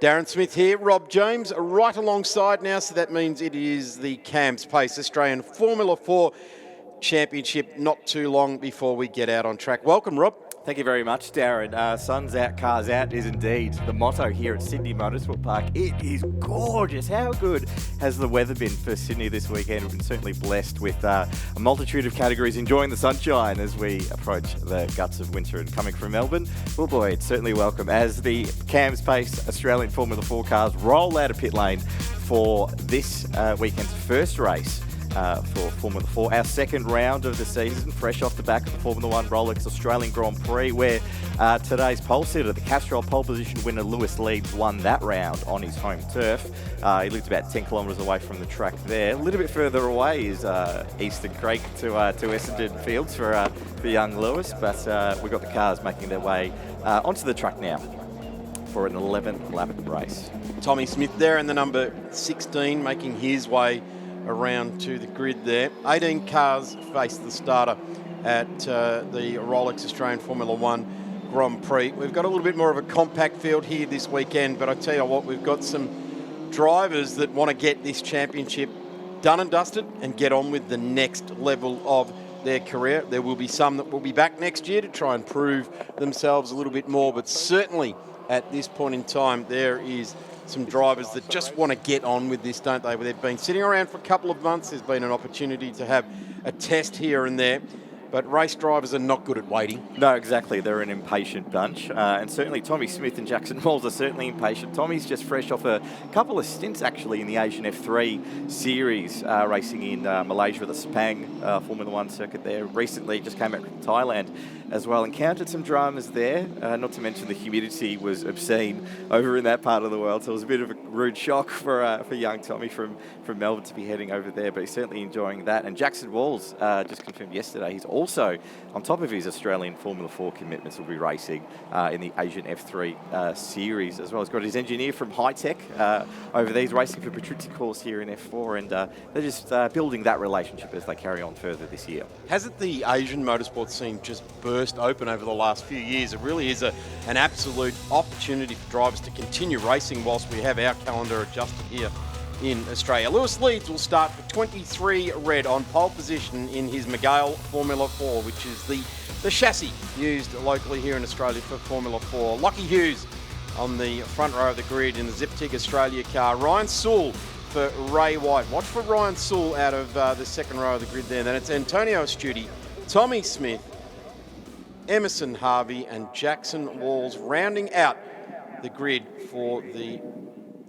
Darren Smith here, Rob James right alongside now, so that means it is the Cam's Pace Australian Formula 4 Championship not too long before we get out on track. Welcome, Rob. Thank you very much, Darren. Sun's out, cars out is indeed the motto here at Sydney Motorsport Park. It is gorgeous. How good has the weather been for Sydney this weekend? We've been certainly blessed with a multitude of categories enjoying the sunshine as we approach the guts of winter. And coming from Melbourne, well, boy, it's certainly welcome as the Cam's Pace Australian Formula 4 cars roll out of pit lane for this weekend's first race. For Formula 4, our second round of the season, fresh off the back of the Formula 1 Rolex Australian Grand Prix, where today's pole sitter, the Castrol pole position winner Lewis Leeds, won that round on his home turf. He lives about 10 kilometres away from the track there. A little bit further away is Eastern Creek to Essendon Fields for young Lewis, but we've got the cars making their way onto the track now for an 11th lap of the race. Tommy Smith there and the number 16 making his way around to the grid there. 18 cars face the starter at the Rolex Australian Formula 1 Grand Prix. We've got a little bit more of a compact field here this weekend, but I tell you what, we've got some drivers that want to get this championship done and dusted and get on with the next level of their career. There will be some that will be back next year to try and prove themselves a little bit more, but certainly at this point in time, there is some drivers that just want to get on with this, don't they? They've been sitting around for a couple of months. There's been an opportunity to have a test here and there, but race drivers are not good at waiting. No, exactly. They're an impatient bunch. And certainly Tommy Smith and Jackson Walls are certainly impatient. Tommy's just fresh off a couple of stints, actually, in the Asian F3 series, racing in Malaysia at the Sepang Formula 1 circuit there. Recently, just came back from Thailand as well. Encountered some dramas there, not to mention the humidity was obscene over in that part of the world. So it was a bit of a rude shock for young Tommy from Melbourne to be heading over there, but he's certainly enjoying that. And Jackson Walls just confirmed yesterday he's also, on top of his Australian Formula 4 commitments, will be racing in the Asian F3 series as well. He's got his engineer from High Tech over there. He's racing for Patrizzi course here in F4, and they're just building that relationship as they carry on further this year. Hasn't the Asian motorsport scene just burst open over the last few years? It really is an absolute opportunity for drivers to continue racing whilst we have our calendar adjusted here in Australia. Lewis Leeds will start for 23 red on pole position in his Miguel Formula 4, which is the chassis used locally here in Australia for Formula 4. Lockie Hughes on the front row of the grid in the Ziptig Australia car. Ryan Sewell for Ray White. Watch for Ryan Sewell out of the second row of the grid there. Then it's Antonio Studi, Tommy Smith, Emerson Harvey and Jackson Walls rounding out the grid for the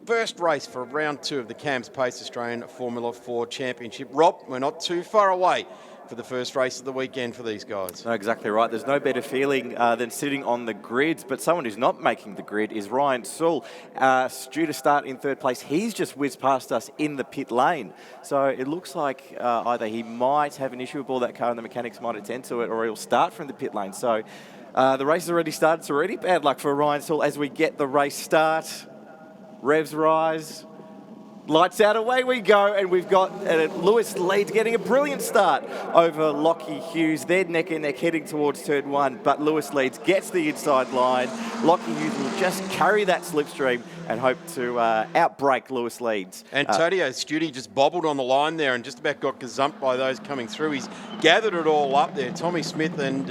first race for round 2 of the Cam's Pace Australian Formula 4 Championship. Rob, we're not too far away for the first race of the weekend for these guys. No, exactly right. There's no better feeling than sitting on the grid, but someone who's not making the grid is Ryan Sewell. Due to start in third place, he's just whizzed past us in the pit lane. So it looks like either he might have an issue with all that car and the mechanics might attend to it, or he'll start from the pit lane. So the race has already started. It's already bad luck for Ryan Sewell as we get the race start. Revs rise. Lights out, away we go, and we've got Lewis Leeds getting a brilliant start over Lockie Hughes. They're neck and neck heading towards turn 1, but Lewis Leeds gets the inside line. Lockie Hughes will just carry that slipstream and hope to outbreak Lewis Leeds. Antonio Studi just bobbled on the line there and just about got gazumped by those coming through. He's gathered it all up there. Tommy Smith and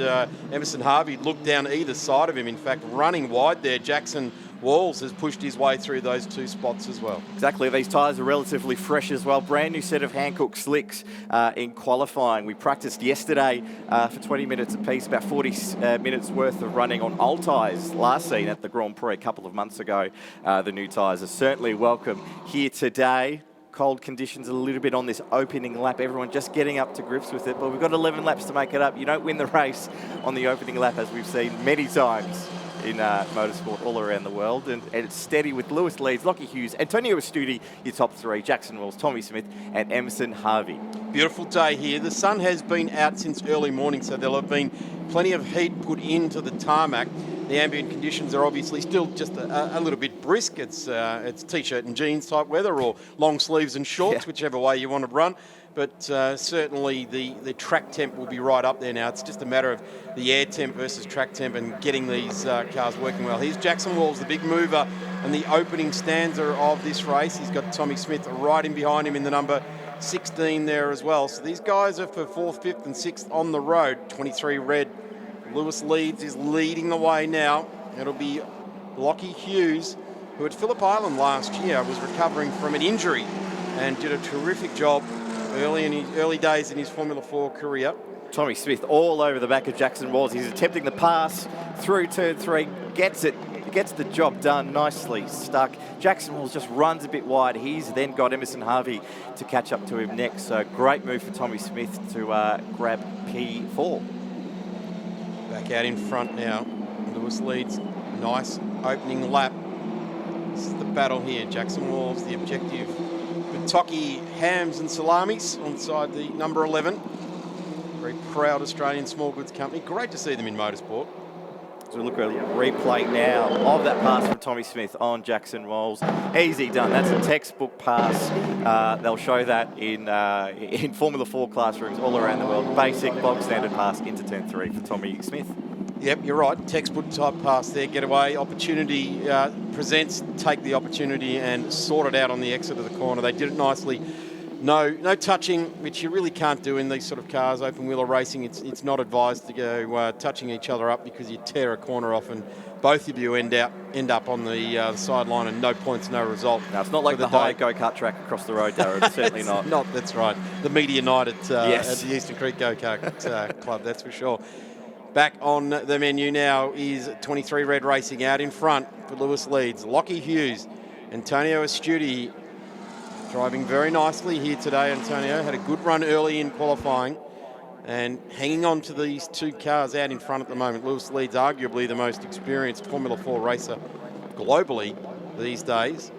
Emerson Harvey looked down either side of him. In fact, running wide there, Jackson Walls has pushed his way through those 2 spots as well. Exactly. These tyres are relatively fresh as well. Brand new set of Hankook slicks in qualifying. We practiced yesterday for 20 minutes apiece, about 40 minutes worth of running on old tyres last seen at the Grand Prix a couple of months ago. The new tyres are certainly welcome here today. Cold conditions a little bit on this opening lap. Everyone just getting up to grips with it, but we've got 11 laps to make it up. You don't win the race on the opening lap, as we've seen many times in motorsport all around the world, and it's steady with Lewis Leeds, Lockie Hughes, Antonio Studi, your top 3, Jackson Walls, Tommy Smith and Emerson Harvey. Beautiful day here. The sun has been out since early morning, so there'll have been plenty of heat put into the tarmac. The ambient conditions are obviously still just a little bit brisk. It's t-shirt and jeans type weather, or long sleeves and shorts, whichever way you want to run. But certainly the track temp will be right up there now. It's just a matter of the air temp versus track temp and getting these cars working well. Here's Jackson Walls, the big mover and the opening stanza of this race. He's got Tommy Smith right in behind him in the number 16 there as well. So these guys are for 4th, 5th and 6th on the road. 23 red. Lewis Leeds is leading the way now. It'll be Lockie Hughes, who at Phillip Island last year was recovering from an injury and did a terrific job early days in his Formula 4 career. Tommy Smith all over the back of Jackson Walls. He's attempting the pass through turn 3, gets the job done, nicely stuck. Jackson Walls just runs a bit wide. He's then got Emerson Harvey to catch up to him next. So great move for Tommy Smith to grab P4. Back out in front now. Lewis Leeds, nice opening lap. This is the battle here. Jackson Walls, the objective. Kentucky hams and salamis onside the number 11. Very proud Australian small goods company. Great to see them in motorsport. So we look at a replay now of that pass from Tommy Smith on Jackson Walls. Easy done. That's a textbook pass. They'll show that in Formula 4 classrooms all around the world. Basic, bog standard pass into turn 3 for Tommy Smith. Yep, you're right. Textbook type pass there. Get away. Opportunity presents. Take the opportunity and sort it out on the exit of the corner. They did it nicely. No touching, which you really can't do in these sort of cars. Open wheeler racing, it's not advised to go touching each other up, because you tear a corner off and both of you end up on the sideline and no points, no result. No, it's not like the high go-kart track across the road, Darren. It's certainly not. That's right. The Media Night at the Eastern Creek Go-Kart Club, that's for sure. Back on the menu now is 23 Red Racing out in front for Lewis Leeds. Lockie Hughes, Antonio Astudi, driving very nicely here today. Antonio had a good run early in qualifying and hanging on to these two cars out in front at the moment. Lewis Leeds, arguably the most experienced Formula 4 racer globally these days.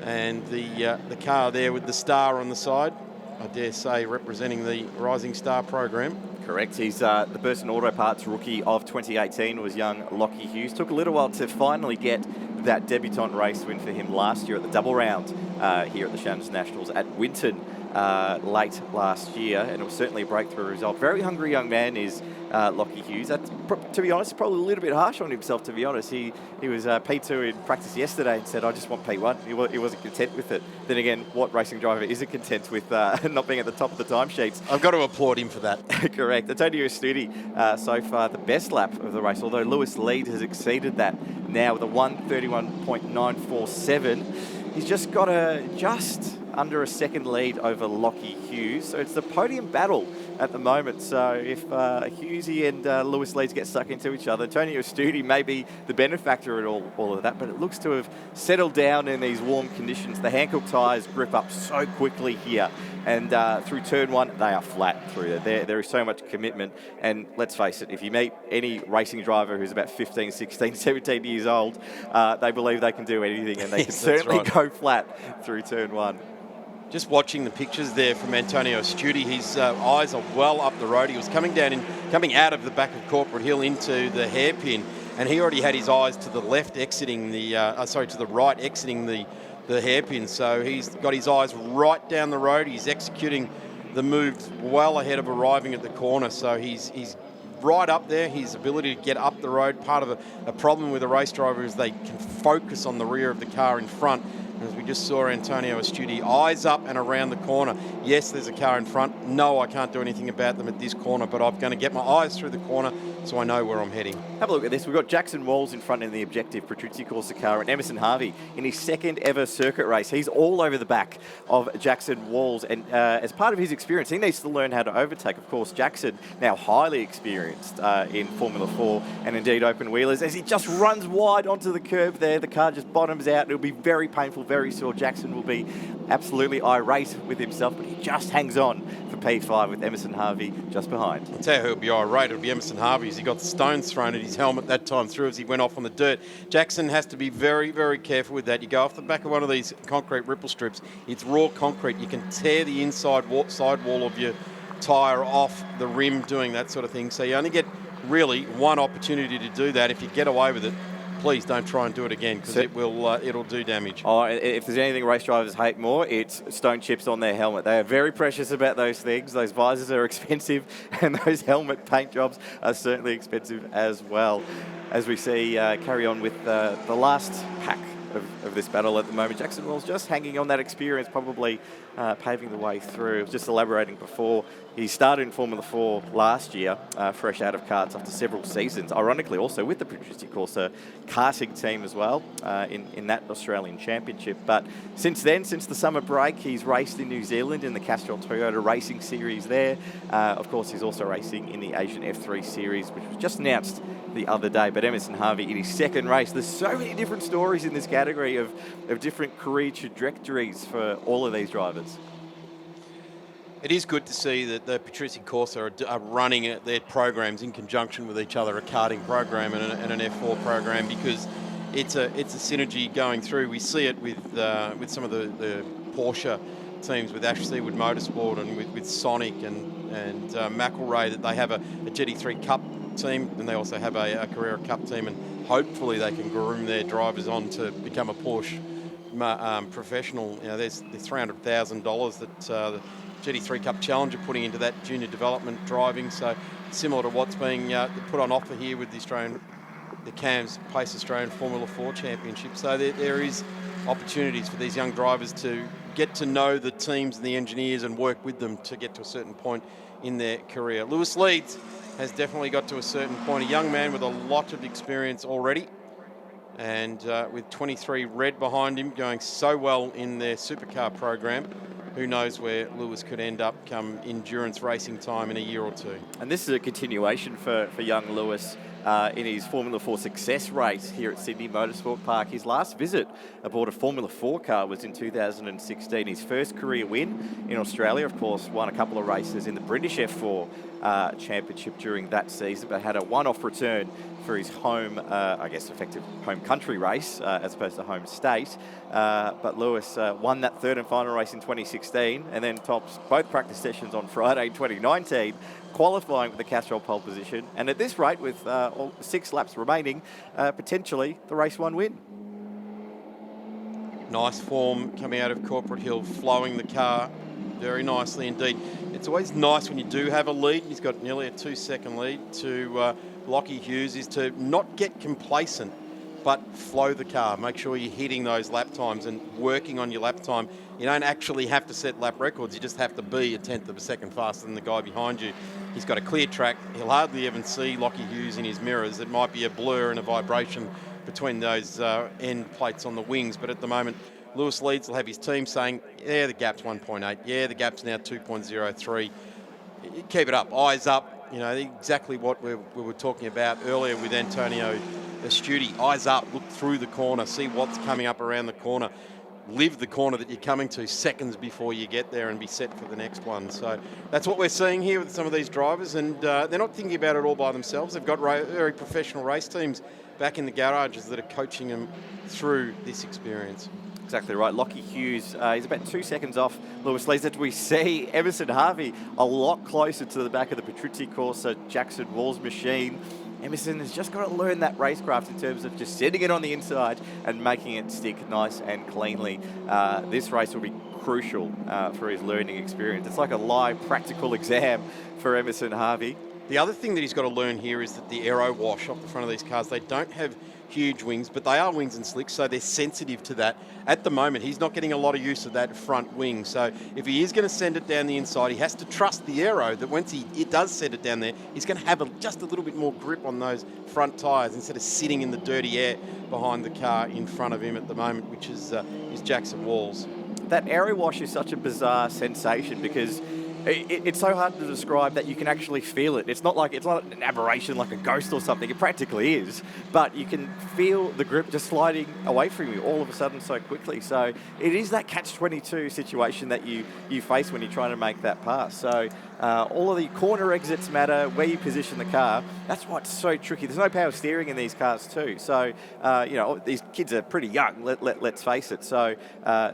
And the car there with the star on the side, I dare say representing the Rising Star program. Correct. He's the Burson Auto Parts rookie of 2018 was young Lockie Hughes. Took a little while to finally get that debutant race win for him last year at the double round here at the Shannons Nationals at Winton late last year, and it was certainly a breakthrough result. Very hungry young man is Lockie Hughes. That's, to be honest, probably a little bit harsh on himself, to be honest. He was P2 in practice yesterday and said, I just want P1. He wasn't content with it. Then again, what racing driver isn't content with not being at the top of the timesheets? I've got to applaud him for that. Correct. Antonio Studi, so far the best lap of the race, although Lewis Leeds has exceeded that now with a 1:31.947. He's just got just under a second lead over Lockie Hughes. So it's the podium battle at the moment. So if Hughesy and Lewis Leeds get stuck into each other, Antonio Studi may be the benefactor in all of that, but it looks to have settled down in these warm conditions. The Hankook tyres grip up so quickly here, and through turn 1, they are flat through there. There is so much commitment, and let's face it, if you meet any racing driver who's about 15, 16, 17 years old, they believe they can do anything, and they can certainly go flat through turn 1. Just watching the pictures there from Antonio Studi, his eyes are well up the road. He was coming out of the back of Corporate Hill into the hairpin, and he already had his eyes to the left exiting to the right exiting the hairpin. So he's got his eyes right down the road. He's executing the moves well ahead of arriving at the corner. So he's right up there. His ability to get up the road, part of a problem with a race driver is they can focus on the rear of the car in front. As we just saw Antonio Astudi, eyes up and around the corner. Yes, there's a car in front. No, I can't do anything about them at this corner, but I'm going to get my eyes through the corner so I know where I'm heading. Have a look at this. We've got Jackson Walls in front in the objective, Petrucci Corsa car, and Emerson Harvey in his second ever circuit race. He's all over the back of Jackson Walls, and as part of his experience, he needs to learn how to overtake. Of course, Jackson, now highly experienced in Formula 4 and indeed open wheelers, as he just runs wide onto the curb there. The car just bottoms out. It'll be very painful, very sore. Jackson will be absolutely irate with himself, but he just hangs on for P5 with Emerson Harvey just behind. I'll tell you who'll be irate. It'll be Emerson Harvey, as he got stones thrown at his helmet that time through as he went off on the dirt. Jackson has to be very, very careful with that. You go off the back of one of these concrete ripple strips, it's raw concrete. You can tear the inside side wall of your tyre off the rim doing that sort of thing. So you only get really one opportunity to do that. If you get away with it, please don't try and do it again, because it'll do damage. Oh, if there's anything race drivers hate more, it's stone chips on their helmet. They are very precious about those things. Those visors are expensive, and those helmet paint jobs are certainly expensive as well. As we see carry on with the last pack of this battle at the moment. Jackson Wells just hanging on that experience, probably paving the way through. Just elaborating before, he started in Formula 4 last year, fresh out of karts after several seasons. Ironically, also with the Patrici Corsa karting team as well in that Australian Championship. But since then, since the summer break, he's raced in New Zealand in the Castrol Toyota Racing Series there. Of course, he's also racing in the Asian F3 Series, which was just announced the other day. But Emerson Harvey in his second race. There's so many different stories in this category of different career trajectories for all of these drivers. It is good to see that the Patrici Corsa are running their programs in conjunction with each other, a karting program and an F4 program, because it's a synergy going through. We see it with some of the Porsche teams, with Ash Seawood Motorsport and with Sonic and McElrea, that they have a GT3 Cup team, and they also have a Carrera Cup team, and hopefully they can groom their drivers on to become a Porsche professional. You know, there's $300,000 that the GT3 Cup Challenger putting into that junior development driving, so similar to what's being put on offer here with the CAMS Pace Australian Formula 4 Championship. So there is opportunities for these young drivers to get to know the teams and the engineers and work with them to get to a certain point in their career. Lewis Leeds has definitely got to a certain point, a young man with a lot of experience already, and with 23 red behind him, going so well in their supercar program. Who knows where Lewis could end up come endurance racing time in a year or two. And this is a continuation for young Lewis in his Formula 4 success race here at Sydney Motorsport Park. His last visit aboard a Formula 4 car was in 2016. His first career win in Australia, of course, won a couple of races in the British F4 Championship during that season, but had a one-off return for his home, effective home country race as opposed to home state. But Lewis won that third and final race in 2016 and then tops both practice sessions on Friday 2019, qualifying with the Castrol pole position. And at this rate, with 6 laps remaining, potentially the race 1 win. Nice form coming out of Corporate Hill, flowing the car very nicely indeed. It's always nice when you do have a lead. He's got nearly a 2-second lead to Lockie Hughes, is to not get complacent, but flow the car. Make sure you're hitting those lap times and working on your lap time. You don't actually have to set lap records. You just have to be a tenth of a second faster than the guy behind you. He's got a clear track. He'll hardly even see Lockie Hughes in his mirrors. It might be a blur and a vibration between those end plates on the wings, but at the moment, Lewis Leeds will have his team saying, yeah, the gap's 1.8. Yeah, the gap's now 2.03. Keep it up, eyes up. You know, exactly what we were talking about earlier with Antonio Astudi. Eyes up, look through the corner, see what's coming up around the corner. Live the corner that you're coming to seconds before you get there and be set for the next one. So that's what we're seeing here with some of these drivers, and they're not thinking about it all by themselves. They've got very professional race teams back in the garages that are coaching them through this experience. Exactly right. Lockie Hughes, he's about 2 seconds off Lewis Leeds. As we see Emerson Harvey a lot closer to the back of the Patrici Corsa Jackson Walls machine. Emerson has just got to learn that racecraft in terms of just setting it on the inside and making it stick nice and cleanly. This race will be crucial for his learning experience. It's like a live practical exam for Emerson Harvey. The other thing that he's got to learn here is that the aero wash off the front of these cars, they don't have huge wings, but they are wings and slicks, so they're sensitive to that. At the moment, he's not getting a lot of use of that front wing, so if he is going to send it down the inside, he has to trust the aero that once it does send it down there, he's going to have just a little bit more grip on those front tyres instead of sitting in the dirty air behind the car in front of him at the moment, which is Jackson Walls. That aero wash is such a bizarre sensation because it's so hard to describe that you can actually feel it. It's not an aberration like a ghost or something. It practically is, but you can feel the grip just sliding away from you all of a sudden so quickly. So it is that catch-22 situation that you face when you're trying to make that pass. So all of the corner exits matter, where you position the car. That's what's so tricky. There's no power steering in these cars too. So these kids are pretty young. Let's face it. So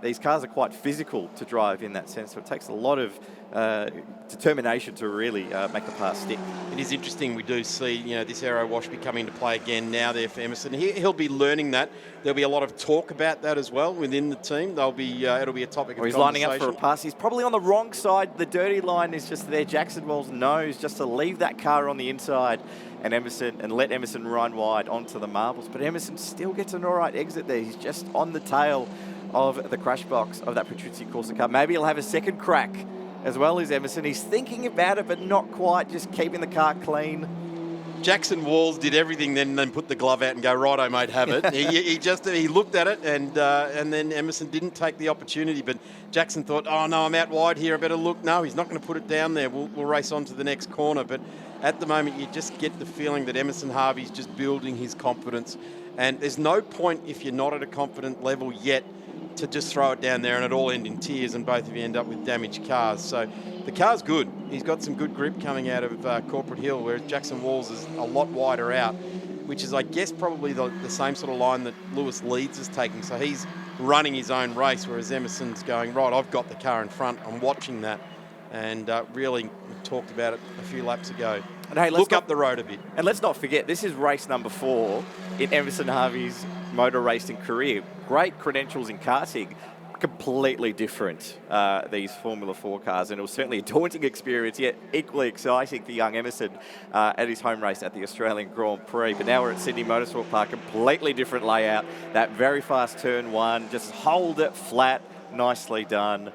these cars are quite physical to drive in that sense. So it takes a lot of determination to really make the pass stick. It is interesting. We do see, this aero wash be coming into play again now there for Emerson. He'll be learning that. There'll be a lot of talk about that as well within the team. It'll be a topic of he's conversation. Lining up for a pass. He's probably on the wrong side. The dirty line is just there. Jackson Walls knows just to leave that car on the inside and let Emerson run wide onto the marbles. But Emerson still gets an all right exit there. He's just on the tail of the crash box of that Patrizia Corsa car. Maybe he'll have a second crack as well as Emerson. He's thinking about it, but not quite, just keeping the car clean. Jackson Walls did everything, then put the glove out and go, righto, mate, have it. he looked at it, and then Emerson didn't take the opportunity. But Jackson thought, oh no, I'm out wide here, I better look. No, he's not going to put it down there. We'll race on to the next corner. But at the moment, you just get the feeling that Emerson Harvey's just building his confidence. And there's no point, if you're not at a confident level yet, to just throw it down there and it all end in tears and both of you end up with damaged cars. So the car's good. He's got some good grip coming out of Corporate Hill, whereas Jackson Walls is a lot wider out, which is, I guess, probably the same sort of line that Lewis Leeds is taking. So he's running his own race, whereas Emerson's going, right, I've got the car in front. I'm watching that. And really talked about it a few laps ago. And hey, look up the road a bit. And let's not forget, this is race number 4 in Emerson Harvey's motor racing career. Great credentials in karting, completely different, these Formula 4 cars. And it was certainly a daunting experience, yet equally exciting for young Emerson at his home race at the Australian Grand Prix. But now we're at Sydney Motorsport Park, completely different layout. That very fast turn 1, just hold it flat, nicely done.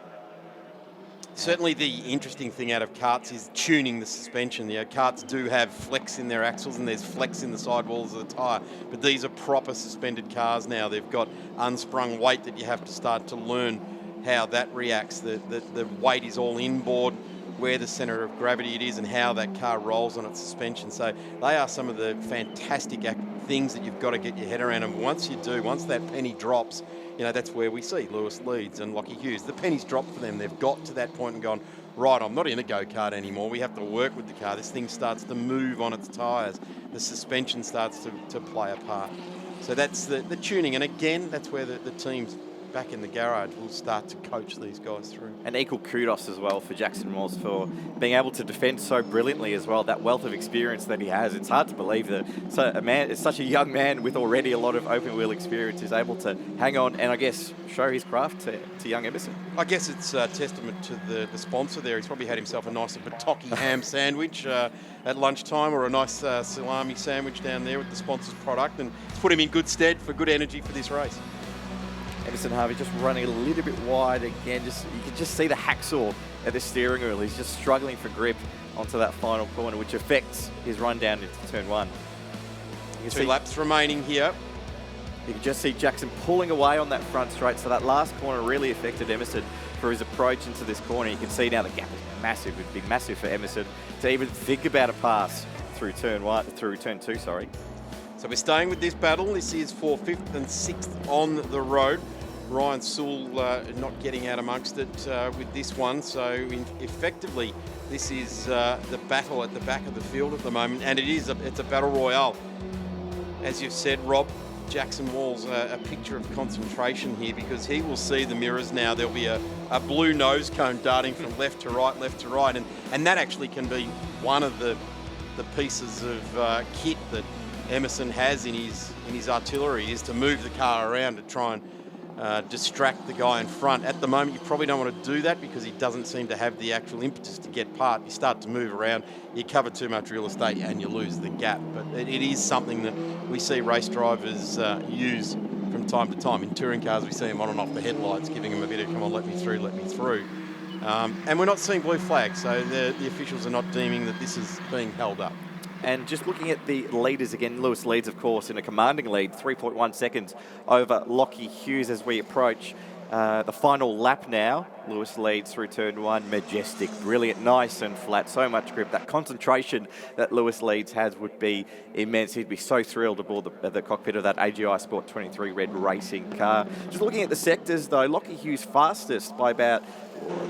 Certainly the interesting thing out of karts is tuning the suspension. Karts do have flex in their axles and there's flex in the sidewalls of the tyre, but these are proper suspended cars now. They've got unsprung weight that you have to start to learn how that reacts. The weight is all inboard, where the centre of gravity it is and how that car rolls on its suspension. So they are some of the fantastic things that you've got to get your head around. And once you do, once that penny drops, that's where we see Lewis Leeds and Lockie Hughes. The penny's dropped for them. They've got to that point and gone, right, I'm not in a go-kart anymore. We have to work with the car. This thing starts to move on its tyres. The suspension starts to play a part. So that's the tuning. And again, that's where the teams back in the garage will start to coach these guys through. And equal kudos as well for Jackson Walls for being able to defend so brilliantly as well. That wealth of experience that he has. It's hard to believe that such a young man with already a lot of open wheel experience is able to hang on and I guess show his craft to young Emerson. I guess it's a testament to the sponsor there. He's probably had himself a nice bataki ham sandwich at lunchtime, or a nice salami sandwich down there with the sponsor's product, and it's put him in good stead for good energy for this race. Emerson Harvey just running a little bit wide again. You can just see the hacksaw at the steering wheel. He's just struggling for grip onto that final corner, which affects his run down into turn 1. Two laps remaining here. You can just see Jackson pulling away on that front straight. So that last corner really affected Emerson for his approach into this corner. You can see now the gap is massive. It would be massive for Emerson to even think about a pass through turn 2. Sorry. So we're staying with this battle. This is for 5th and 6th on the road. Ryan Sewell not getting out amongst it with this one. So effectively, this is the battle at the back of the field at the moment, and it's a battle royale. As you've said, Rob, Jackson Walls a picture of concentration here, because he will see the mirrors now. There'll be a blue nose cone darting from left to right, and that actually can be one of the pieces of kit that Emerson has in his artillery, is to move the car around to try and distract the guy in front. At the moment, you probably don't want to do that because he doesn't seem to have the actual impetus to get past. You start to move around, you cover too much real estate and you lose the gap. But it is something that we see race drivers use from time to time. In touring cars, we see them on and off the headlights, giving them a bit of, come on, let me through. And we're not seeing blue flags, so the officials are not deeming that this is being held up. And just looking at the leaders again, Lewis Leeds, of course, in a commanding lead, 3.1 seconds over Lockie Hughes as we approach the final lap now. Lewis leads through turn 1, majestic, brilliant, nice and flat, so much grip. That concentration that Lewis Leeds has would be immense. He'd be so thrilled aboard the cockpit of that AGI Sport 23 red racing car. Just looking at the sectors though, Lockie Hughes fastest by about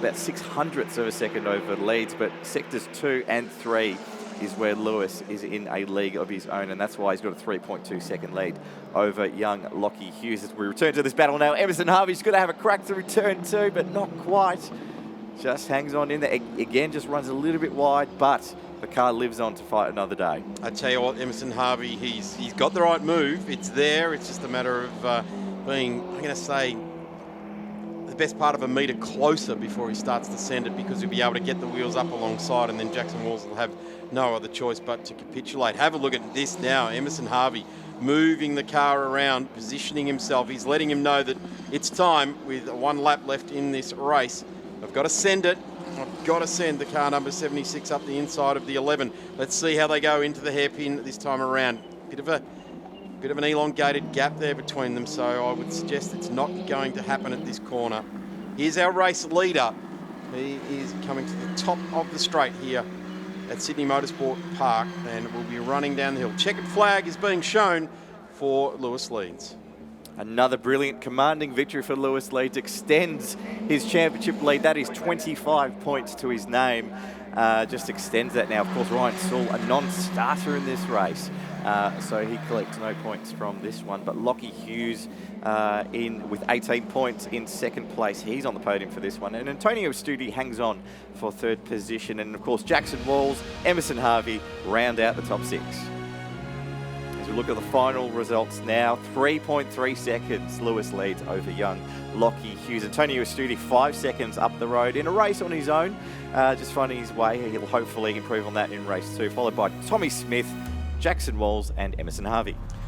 600ths of a second over Leeds, but sectors 2 and 3 is where Lewis is in a league of his own, and that's why he's got a 3.2 second lead over young Lockie Hughes. As we return to this battle now, Emerson Harvey's going to have a crack through turn 2, but not quite. just hangs on in there. Again, just runs a little bit wide, but the car lives on to fight another day. I tell you what, Emerson Harvey, he's got the right move. It's there. It's just a matter of being, I'm going to say, the best part of a metre closer before he starts to send it, because he'll be able to get the wheels up alongside, and then Jackson Walls will have no other choice but to capitulate. Have a look at this now. Emerson Harvey moving the car around, positioning himself. He's letting him know that it's time, with 1 lap left in this race. I've got to send it. I've got to send the car number 76 up the inside of the 11. Let's see how they go into the hairpin this time around. Bit of an elongated gap there between them, so I would suggest it's not going to happen at this corner. Here's our race leader. He is coming to the top of the straight here at Sydney Motorsport Park, and will be running down the hill. Checkered flag is being shown for Lewis Leeds. Another brilliant, commanding victory for Lewis Leeds. Extends his championship lead. That is 25 points to his name. Just extends that now. Of course, Ryan Saul, a non-starter in this race, so he collects no points from this one. But Lockie Hughes in with 18 points in second place. He's on the podium for this one. And Antonio Studi hangs on for third position. And of course, Jackson Walls, Emerson Harvey round out the top 6. As we look at the final results now, 3.3 seconds Lewis leads over young Lockie Hughes. Antonio Studi 5 seconds up the road in a race on his own, just finding his way. He'll hopefully improve on that in race 2, followed by Tommy Smith, Jackson Walls and Emerson Harvey.